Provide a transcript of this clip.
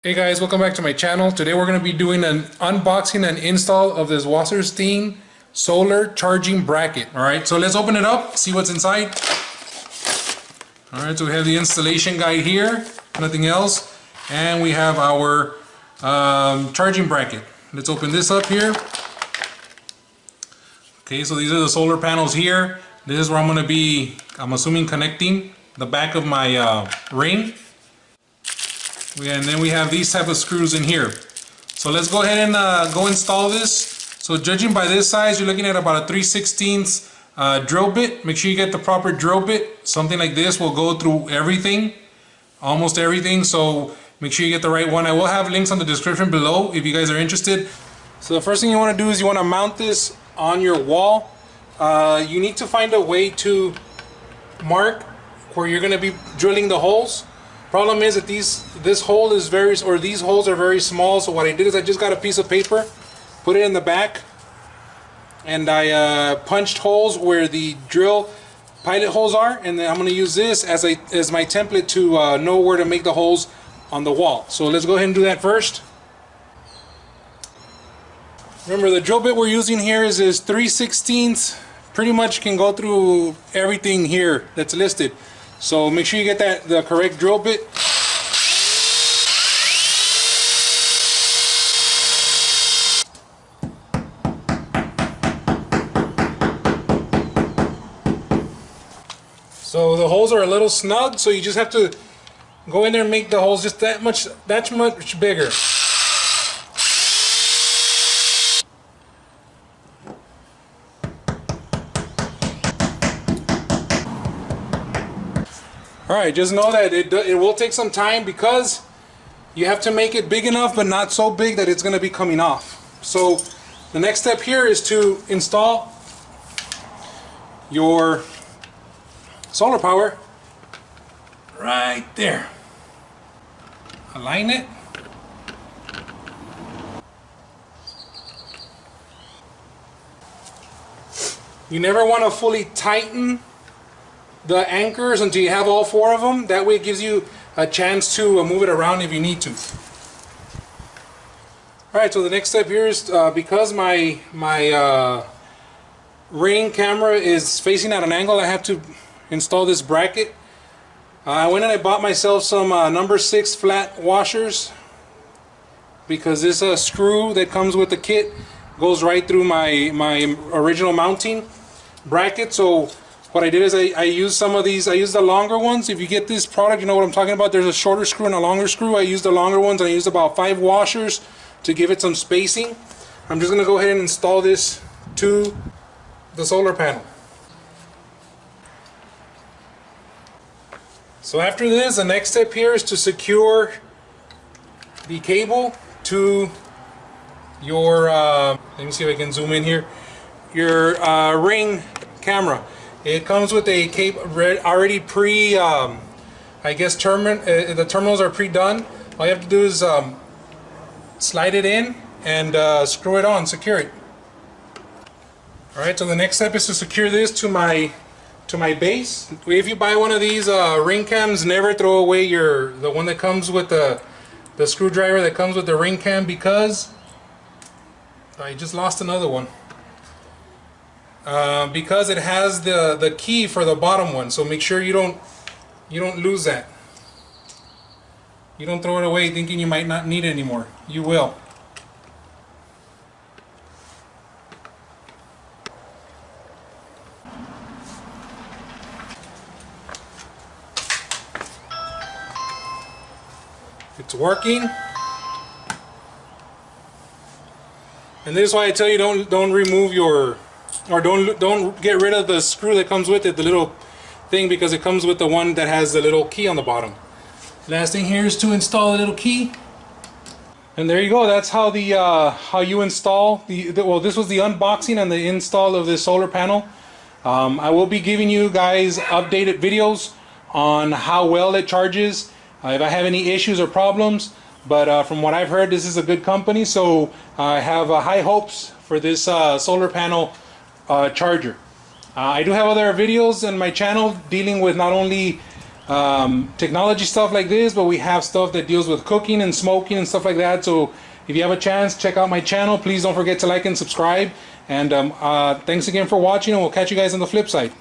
Hey guys, welcome back to my channel. Today we're going to be doing an unboxing and install of this Wasserstein Solar Charging Bracket. Alright, so let's open it up, see what's inside. Alright, so we have the installation guide here, nothing else. And we have our charging bracket. Let's open this up here. Okay, so these are the solar panels here. This is where I'm going to be, I'm assuming, connecting the back of my ring. And then we have these type of screws in here. So let's go ahead and go install this. So judging by this size, you're looking at about a 3/16 drill bit. Make sure you get the proper drill bit. Something like this will go through everything, almost everything. So make sure you get the right one. I will have links on the description below if you guys are interested. So the first thing you want to do is you want to mount this on your wall. You need to find a way to mark where you're going to be drilling the holes. Problem is that these holes are very small, so what I did is I just got a piece of paper, put it in the back, and I punched holes where the drill pilot holes are, and then I'm going to use this as my template to know where to make the holes on the wall. So let's go ahead and do that first. Remember, the drill bit we're using here is 3/16. Pretty much can go through everything here that's listed. So make sure you get the correct drill bit. So the holes are a little snug, so you just have to go in there and make the holes just that much bigger. Alright, just know that it will take some time because you have to make it big enough but not so big that it's going to be coming off. So the next step here is to install your solar power right there. Align it. You never want to fully tighten the anchors until you have all four of them. That way it gives you a chance to move it around if you need to. Alright, so the next step here is because my Ring camera is facing at an angle, I have to install this bracket. I went and I bought myself some number 6 flat washers because this screw that comes with the kit goes right through my original mounting bracket. So what I did is I used some of these. I used the longer ones. If you get this product, you know what I'm talking about. There's a shorter screw and a longer screw. I used the longer ones, and I used about 5 washers to give it some spacing. I'm just going to go ahead and install this to the solar panel. So after this, the next step here is to secure the cable to your, let me see if I can zoom in here, your Ring camera. It comes with a cable already I guess the terminals are pre-done. All you have to do is slide it in and screw it on, secure it. Alright, so the next step is to secure this to my base. If you buy one of these Ring cams, never throw away the one that comes with the screwdriver that comes with the Ring cam, because I just lost another one. Because it has the key for the bottom one, so make sure you don't lose that. You don't throw it away thinking you might not need it anymore. You will. It's working. And this is why I tell you don't remove don't get rid of the screw that comes with it, the little thing, because it comes with the one that has the little key on the bottom. Last thing here is to install a little key. And there you go. That's how how you install well, this was the unboxing and the install of this solar panel. I will be giving you guys updated videos on how well it charges, if I have any issues or problems. But from what I've heard, this is a good company, so I have high hopes for this solar panel charger. I do have other videos on my channel dealing with not only technology stuff like this, but we have stuff that deals with cooking and smoking and stuff like that. So if you have a chance, check out my channel. Please don't forget to like and subscribe. And thanks again for watching, and we'll catch you guys on the flip side.